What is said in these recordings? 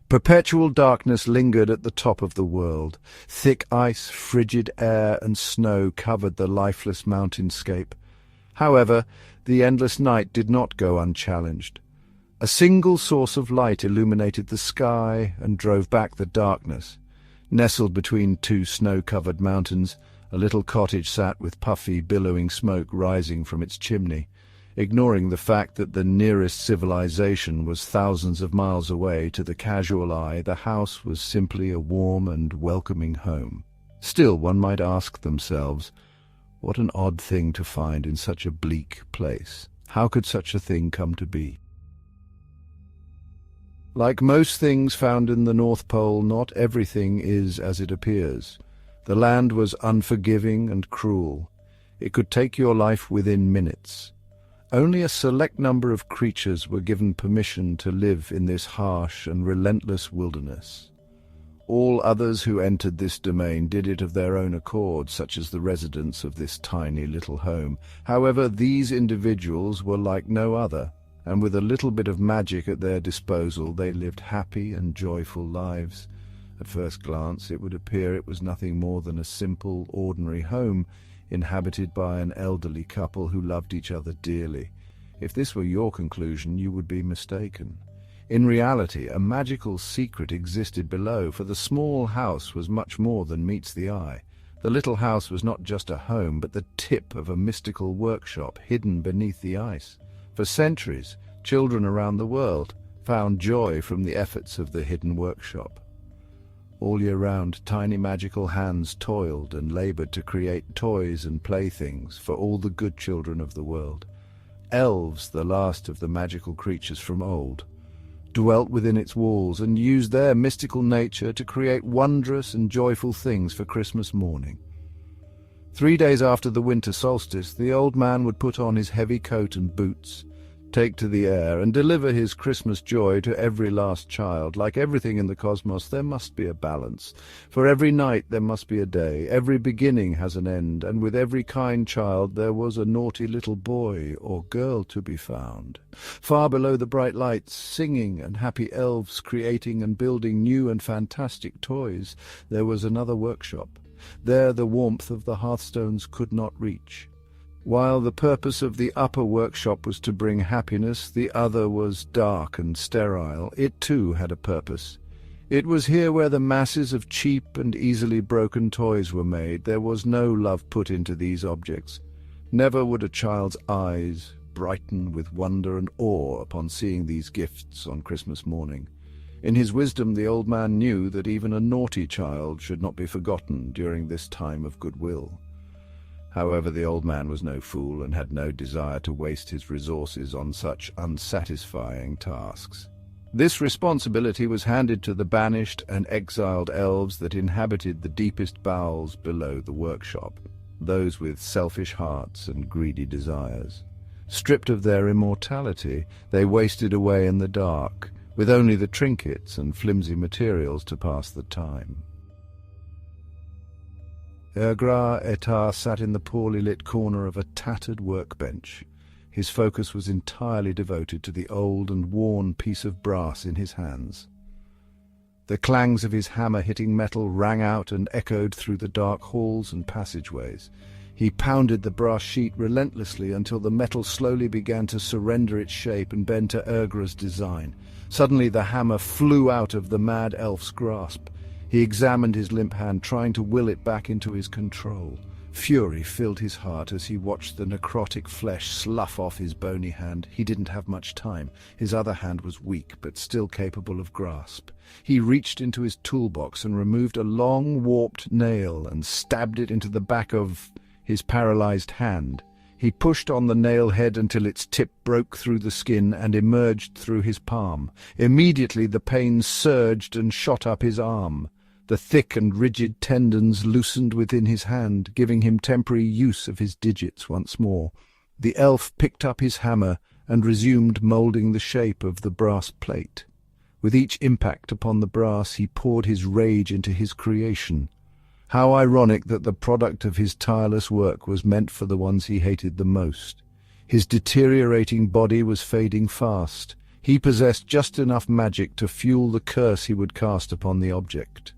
Perpetual darkness lingered at the top of the world. Thick ice, frigid air, and snow covered the lifeless mountainscape. However, the endless night did not go unchallenged. A single source of light illuminated the sky and drove back the darkness. Nestled between two snow-covered mountains, a little cottage sat with puffy, billowing smoke rising from its chimney. Ignoring the fact that the nearest civilization was thousands of miles away, to the casual eye, the house was simply a warm and welcoming home. Still, one might ask themselves, what an odd thing to find in such a bleak place. How could such a thing come to be? Like most things found in the North Pole, not everything is as it appears. The land was unforgiving and cruel. It could take your life within minutes. Only a select number of creatures were given permission to live in this harsh and relentless wilderness. All others who entered this domain did it of their own accord, such as the residents of this tiny little home. However, these individuals were like no other, and with a little bit of magic at their disposal, they lived happy and joyful lives. At first glance, it would appear it was nothing more than a simple, ordinary home, inhabited by an elderly couple who loved each other dearly. If this were your conclusion, you would be mistaken. In reality, a magical secret existed below, for the small house was much more than meets the eye. The little house was not just a home, but the tip of a mystical workshop hidden beneath the ice. For centuries, children around the world found joy from the efforts of the hidden workshop. All year round, tiny magical hands toiled and labored to create toys and playthings for all the good children of the world. Elves, the last of the magical creatures from old, dwelt within its walls and used their mystical nature to create wondrous and joyful things for Christmas morning. 3 days after the winter solstice, the old man would put on his heavy coat and boots, take to the air, and deliver his Christmas joy to every last child. Like everything in the cosmos, there must be a balance. For every night there must be a day. Every beginning has an end, and with every kind child there was a naughty little boy or girl to be found. Far below the bright lights, singing and happy elves creating and building new and fantastic toys, there was another workshop. There the warmth of the hearthstones could not reach. While the purpose of the upper workshop was to bring happiness, the other was dark and sterile. It too had a purpose. It was here where the masses of cheap and easily broken toys were made. There was no love put into these objects. Never would a child's eyes brighten with wonder and awe upon seeing these gifts on Christmas morning. In his wisdom, the old man knew that even a naughty child should not be forgotten during this time of goodwill. However, the old man was no fool and had no desire to waste his resources on such unsatisfying tasks. This responsibility was handed to the banished and exiled elves that inhabited the deepest bowels below the workshop, those with selfish hearts and greedy desires. Stripped of their immortality, they wasted away in the dark, with only the trinkets and flimsy materials to pass the time. Erhgra sat in the poorly lit corner of a tattered workbench. His focus was entirely devoted to the old and worn piece of brass in his hands. The clangs of his hammer hitting metal rang out and echoed through the dark halls and passageways. He pounded the brass sheet relentlessly until the metal slowly began to surrender its shape and bend to Erhgra's design. Suddenly the hammer flew out of the mad elf's grasp. He examined his limp hand, trying to will it back into his control. Fury filled his heart as he watched the necrotic flesh slough off his bony hand. He didn't have much time. His other hand was weak, but still capable of grasp. He reached into his toolbox and removed a long, warped nail and stabbed it into the back of his paralyzed hand. He pushed on the nail head until its tip broke through the skin and emerged through his palm. Immediately the pain surged and shot up his arm. The thick and rigid tendons loosened within his hand, giving him temporary use of his digits once more. The elf picked up his hammer and resumed moulding the shape of the brass plate. With each impact upon the brass, he poured his rage into his creation. How ironic that the product of his tireless work was meant for the ones he hated the most. His deteriorating body was fading fast. He possessed just enough magic to fuel the curse he would cast upon the object.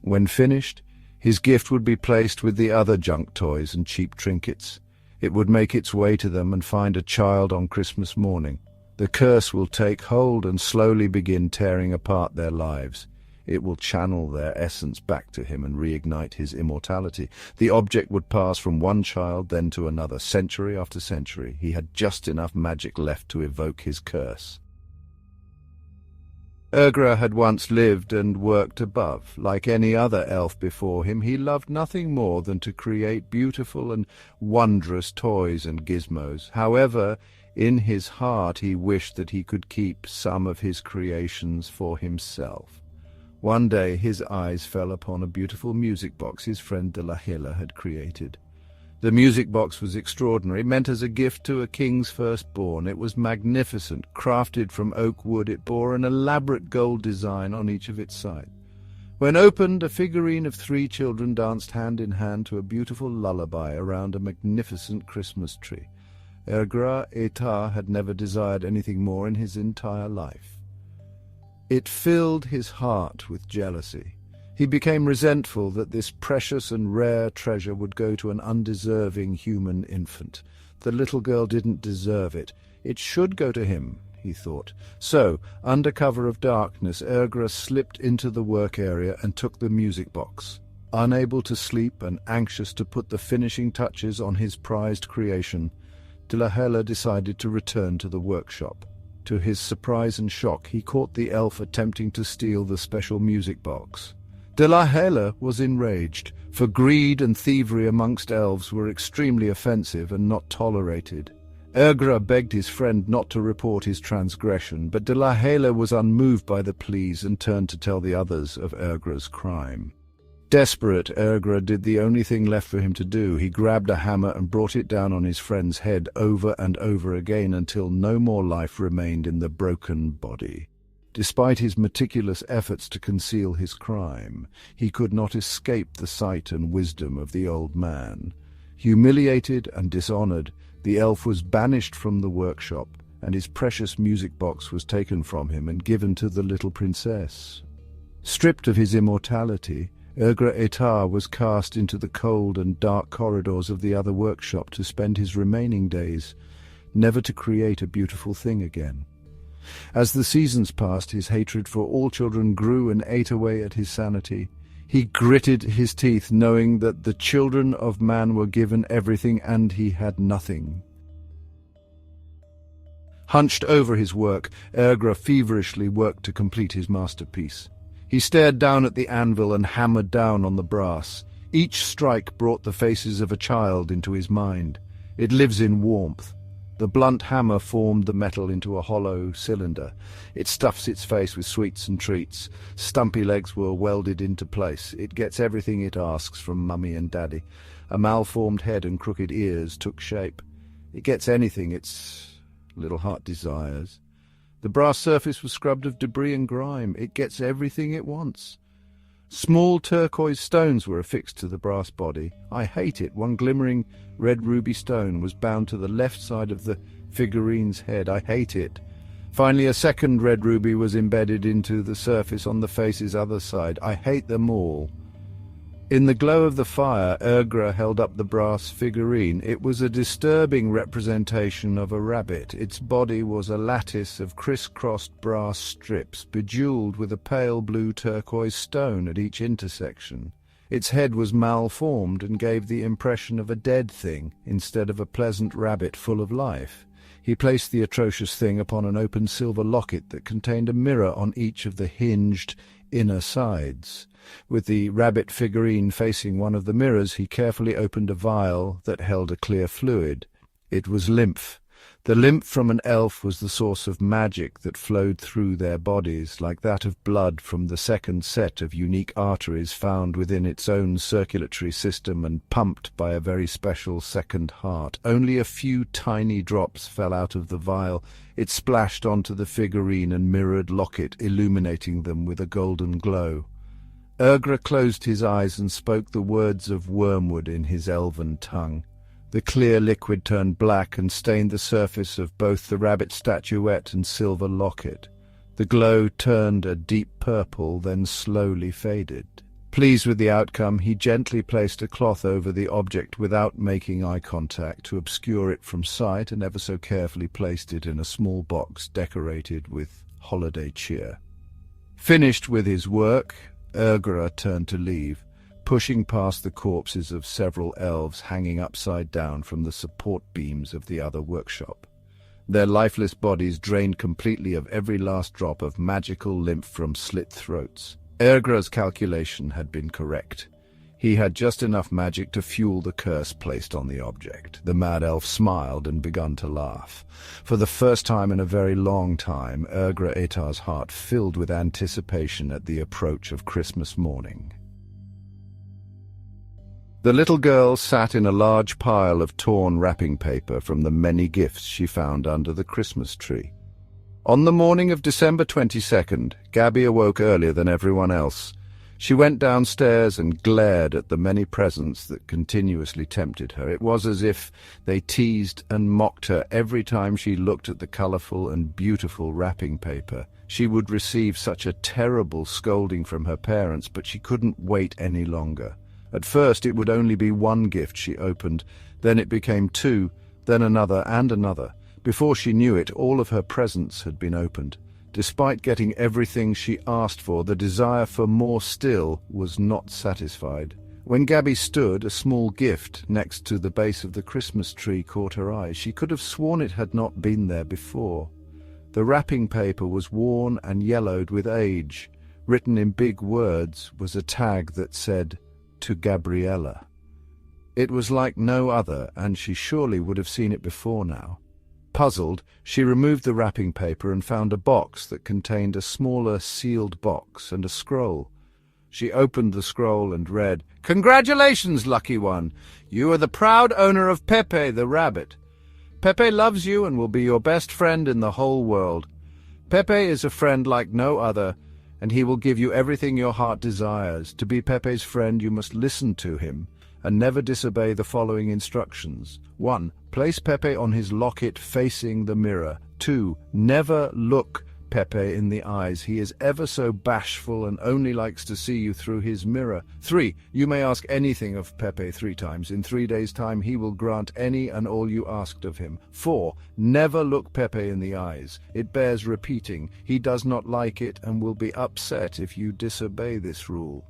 When finished, his gift would be placed with the other junk toys and cheap trinkets. It would make its way to them and find a child on Christmas morning. The curse will take hold and slowly begin tearing apart their lives. It will channel their essence back to him and reignite his immortality. The object would pass from one child then to another, century after century. He had just enough magic left to evoke his curse. Erhgra had once lived and worked above. Like any other elf before him, he loved nothing more than to create beautiful and wondrous toys and gizmos. However, in his heart he wished that he could keep some of his creations for himself. One day his eyes fell upon a beautiful music box his friend de la Hilla had created. The music box was extraordinary, meant as a gift to a king's firstborn. It was magnificent, crafted from oak wood. It bore an elaborate gold design on each of its sides. When opened, a figurine of 3 children danced hand in hand to a beautiful lullaby around a magnificent Christmas tree. Erhgra had never desired anything more in his entire life. It filled his heart with jealousy. He became resentful that this precious and rare treasure would go to an undeserving human infant. The little girl didn't deserve it. It should go to him, he thought. So, under cover of darkness, Erhgra slipped into the work area and took the music box. Unable to sleep and anxious to put the finishing touches on his prized creation, de la Hilla decided to return to the workshop. To his surprise and shock, he caught the elf attempting to steal the special music box. De la Hilla was enraged, for greed and thievery amongst elves were extremely offensive and not tolerated. Erhgra begged his friend not to report his transgression, but de la Hilla was unmoved by the pleas and turned to tell the others of Erhgra's crime. Desperate, Erhgra did the only thing left for him to do. He grabbed a hammer and brought it down on his friend's head over and over again until no more life remained in the broken body. Despite his meticulous efforts to conceal his crime, he could not escape the sight and wisdom of the old man. Humiliated and dishonored, the elf was banished from the workshop, and his precious music box was taken from him and given to the little princess. Stripped of his immortality, Erhgra was cast into the cold and dark corridors of the other workshop to spend his remaining days, never to create a beautiful thing again. As the seasons passed, his hatred for all children grew and ate away at his sanity. He gritted his teeth, knowing that the children of man were given everything and he had nothing. Hunched over his work, Erhgra feverishly worked to complete his masterpiece. He stared down at the anvil and hammered down on the brass. Each strike brought the faces of a child into his mind. It lives in warmth. The blunt hammer formed the metal into a hollow cylinder. It stuffs its face with sweets and treats. Stumpy legs were welded into place. It gets everything it asks from Mummy and Daddy. A malformed head and crooked ears took shape. It gets anything its little heart desires. The brass surface was scrubbed of debris and grime. It gets everything it wants. Small turquoise stones were affixed to the brass body. I hate it. One glimmering red ruby stone was bound to the left side of the figurine's head. I hate it. Finally, a second red ruby was embedded into the surface on the face's other side. I hate them all. In the glow of the fire, Erhgra held up the brass figurine. It was a disturbing representation of a rabbit. Its body was a lattice of criss-crossed brass strips, bejeweled with a pale blue turquoise stone at each intersection. Its head was malformed and gave the impression of a dead thing instead of a pleasant rabbit full of life. He placed the atrocious thing upon an open silver locket that contained a mirror on each of the hinged inner sides. With the rabbit figurine facing one of the mirrors, he carefully opened a vial that held a clear fluid. It was lymph. The lymph from an elf was the source of magic that flowed through their bodies, like that of blood from the second set of unique arteries found within its own circulatory system and pumped by a very special second heart. Only a few tiny drops fell out of the vial. It splashed onto the figurine and mirrored locket, illuminating them with a golden glow. Erhgra closed his eyes and spoke the words of wormwood in his elven tongue. The clear liquid turned black and stained the surface of both the rabbit statuette and silver locket. The glow turned a deep purple, then slowly faded. Pleased with the outcome, he gently placed a cloth over the object without making eye contact to obscure it from sight, and ever so carefully placed it in a small box decorated with holiday cheer. Finished with his work, Erhgra turned to leave, pushing past the corpses of several elves hanging upside down from the support beams of the other workshop. Their lifeless bodies drained completely of every last drop of magical lymph from slit throats. Erhgra's calculation had been correct. He had just enough magic to fuel the curse placed on the object. The mad elf smiled and began to laugh. For the first time in a very long time, Erhgra Etar's heart filled with anticipation at the approach of Christmas morning. The little girl sat in a large pile of torn wrapping paper from the many gifts she found under the Christmas tree. On the morning of December 22nd, Gabby awoke earlier than everyone else. She went downstairs and glared at the many presents that continuously tempted her. It was as if they teased and mocked her every time she looked at the colorful and beautiful wrapping paper. She would receive such a terrible scolding from her parents, but she couldn't wait any longer. At first it would only be one gift she opened, then it became two, then another and another. Before she knew it, all of her presents had been opened. Despite getting everything she asked for, the desire for more still was not satisfied. When Gabby stood, a small gift next to the base of the Christmas tree caught her eye. She could have sworn it had not been there before. The wrapping paper was worn and yellowed with age. Written in big words was a tag that said, "To Gabriella." It was like no other, and she surely would have seen it before now. Puzzled, she removed the wrapping paper and found a box that contained a smaller sealed box and a scroll. She opened the scroll and read, "Congratulations, lucky one! You are the proud owner of Pepe the rabbit. Pepe loves you and will be your best friend in the whole world. Pepe is a friend like no other, and he will give you everything your heart desires. To be Pepe's friend, you must listen to him and never disobey the following instructions. 1. Place Pepe on his locket facing the mirror. 2. Never look Pepe in the eyes. He is ever so bashful and only likes to see you through his mirror. 3. You may ask anything of Pepe 3 times. In 3 days' time he will grant any and all you asked of him. 4. Never look Pepe in the eyes. It bears repeating. He does not like it and will be upset if you disobey this rule.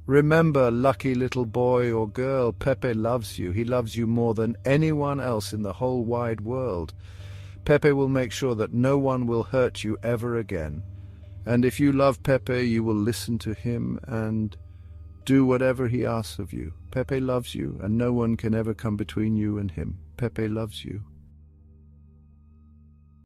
Remember, lucky little boy or girl, Pepe loves you. He loves you more than anyone else in the whole wide world. Pepe will make sure that no one will hurt you ever again. And if you love Pepe, you will listen to him and do whatever he asks of you. Pepe loves you, and no one can ever come between you and him. Pepe loves you.